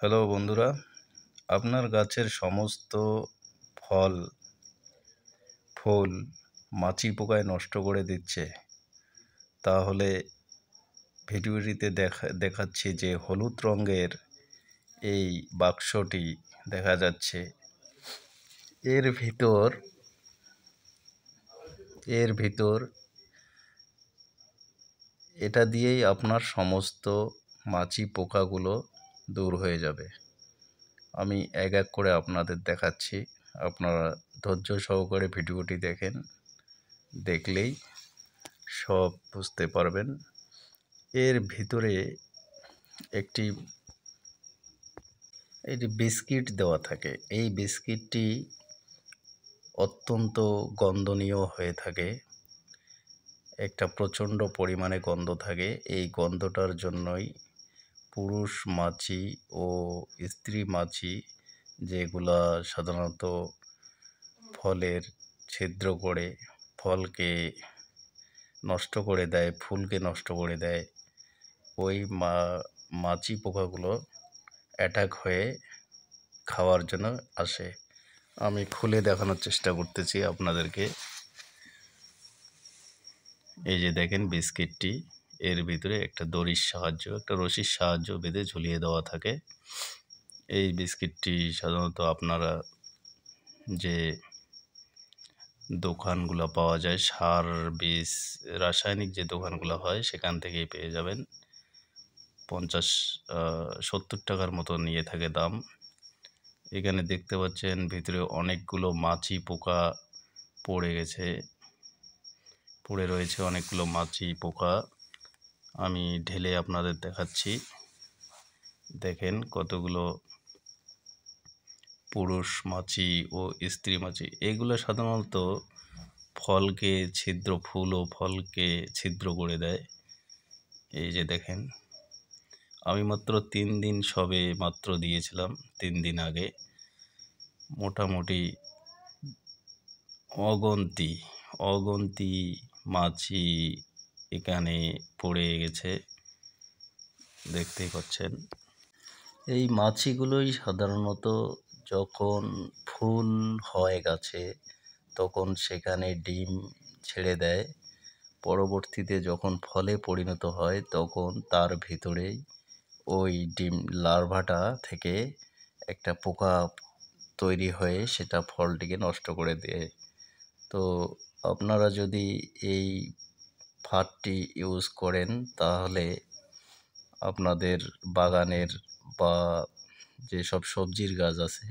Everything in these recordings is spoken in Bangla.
হ্যালো বন্ধুরা, আপনার গাছের সমস্ত ফল ফুল মাছি পোকায় নষ্ট করে দিচ্ছে। তাহলে ভিডিওটিতে দেখাচ্ছি যে হলুদ রঙের এই বাক্সটি দেখা যাচ্ছে। এর ভিতর এটা দিয়েই আপনার সমস্ত মাছি পোকাগুলো দূর হয়ে যাবে। আমি এক এক করে আপনাদের দেখাচ্ছি। আপনারা ধৈর্য সহকারে ভিডিওটি দেখেন, দেখলেই সব বুঝতে পারবেন। এর ভিতরে একটি বিস্কিট দেওয়া থাকে। এই বিস্কিটটি অত্যন্ত গন্ধনীয় হয়ে থাকে। একটা প্রচণ্ড পরিমাণে গন্ধ থাকে। এই গন্ধটার জন্যই পুরুষ মাছি ও স্ত্রী মাছি, যেগুলা সাধারণত ফলের ছিদ্র করে ফলকে নষ্ট করে দেয়, ফুলকে নষ্ট করে দেয়, ওই মাছি পোকাগুলো অ্যাটাক হয়ে খাওয়ার জন্য আসে। আমি খুলে দেখানোর চেষ্টা করতেছি আপনাদেরকে। এই যে দেখেন বিস্কিটটি, এর ভিতরে একটা রশির সাহায্য বেঁধে ঝুলিয়ে দেওয়া থাকে। এই বিস্কিটটি সাধারণত আপনারা যে দোকানগুলো পাওয়া যায়, সার বীজ রাসায়নিক যে দোকানগুলো হয়, সেখান থেকেই পেয়ে যাবেন। 50-70 টাকার মতো নিয়ে থাকে দাম। এখানে দেখতে পাচ্ছেন ভিতরে অনেকগুলো মাছি পোকা পড়ে রয়েছে অনেকগুলো মাছি পোকা। আমি ঢেলে আপনাদের দেখাচ্ছি। দেখেন কতগুলো পুরুষ মাছি ও স্ত্রী মাছি। এগুলো সাধারণত ফুল ও ফলকে ছিদ্র করে দেয়। এই যে দেখেন, আমি মাত্র 3 দিন সবে দিয়েছিলাম। 3 দিন আগে মোটামুটি অগন্তি মাছি এখানে পড়ে গেছে, দেখতেই পাচ্ছেন। এই মাছিগুলোই সাধারণত যখন ফুল হয় গাছে, তখন সেখানে ডিম ছেড়ে দেয়। পরবর্তীতে যখন ফলে পরিণত হয়, তখন তার ভিতরেই ওই ডিম লার্ভাটা থেকে একটা পোকা তৈরি হয়ে সেটা ফলটিকে নষ্ট করে দেয়। তো আপনারা যদি এই ফাঁদটি ইউজ করেন, তাহলে আপনাদের বাগানের বা যেসব সবজির গাছ আছে,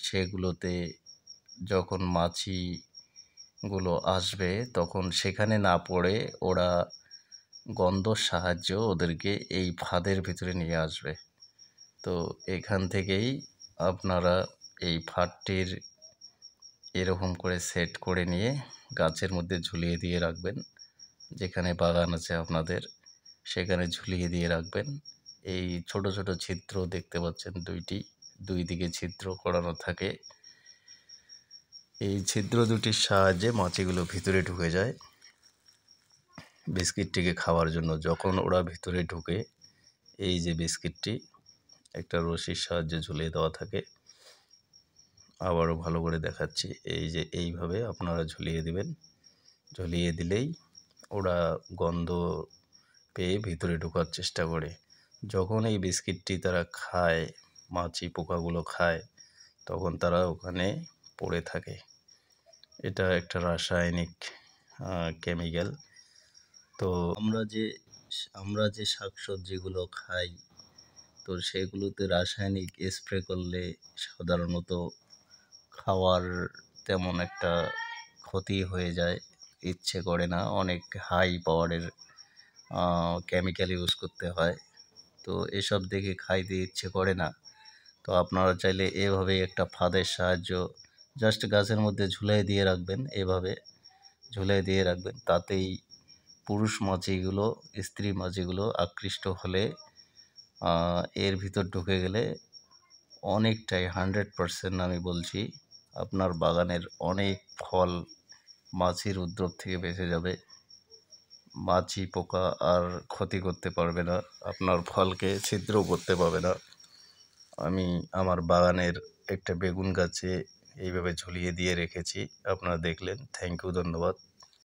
সেগুলোতে যখন মাছিগুলো আসবে, তখন সেখানে না পড়ে ওরা গন্ধর সাহায্যে ওদেরকে এই ফাঁদের ভিতরে নিয়ে আসবে। তো এখান থেকেই আপনারা এই ফাঁদটির এরকম করে সেট করে নিয়ে গাছের মধ্যে ঝুলিয়ে দিয়ে রাখবেন। যেখানে বাগান আছে আপনাদের, সেখানে ঝুলিয়ে দিয়ে রাখবেন। এই ছোট ছোট ছিদ্র দেখতে পাচ্ছেন, দুই দিকে ছিদ্র করানো থাকে। এই ছিদ্র দুটির সাহায্যে মাছিগুলো ভিতরে ঢুকে যায় বিস্কিটটিকে খাওয়ার জন্য। যখন ওরা ভিতরে ঢুকে, এই যে বিস্কিটটি একটা রশির সাহায্যে ঝুলিয়ে দেওয়া থাকে। আবারও ভালো করে দেখাচ্ছি। এই যে এইভাবে আপনারা ঝুলিয়ে দিবেন। ঝুলিয়ে দিলেই ওরা গন্ধ পেয়ে ভিতরে ঢোকার চেষ্টা করে। যখন এই বিস্কিটটি তারা খায়, মাছি পোকাগুলো খায়, তখন তারা ওখানে পড়ে থাকে। এটা একটা রাসায়নিক কেমিক্যাল। তো আমরা যে শাকসবজিগুলো খাই, তো সেগুলোতে রাসায়নিক স্প্রে করলে সাধারণত খাওয়ার তেমন একটা ক্ষতি হয়ে যায়, ইচ্ছে করে না। অনেক হাই পাওয়ারের কেমিক্যাল ইউজ করতে হয়। তো এসব দেখে খাইতে ইচ্ছে করে না। তো আপনারা চাইলে এভাবেই একটা ফাঁদের সাহায্য জাস্ট গাছের মধ্যে ঝুলিয়ে দিয়ে রাখবেন। এভাবে ঝুলিয়ে দিয়ে রাখবেন, তাতেই পুরুষ মাছিগুলো স্ত্রী মাছিগুলো আকৃষ্ট হলে এর ভিতর ঢুকে গেলে অনেকটাই 100% আমি বলছি, আপনার বাগানের অনেক ফল মাছির উপদ্রব থেকে বেঁচে যাবে। মাছি পোকা আর ক্ষতি করতে পারবে না, আপনার ফলকে ছিদ্র করতে পারবে না। আমি আমার বাগানের একটা বেগুন গাছে এইভাবে ঝুলিয়ে দিয়ে রেখেছি। আপনারা দেখলেন। থ্যাংক ইউ, ধন্যবাদ।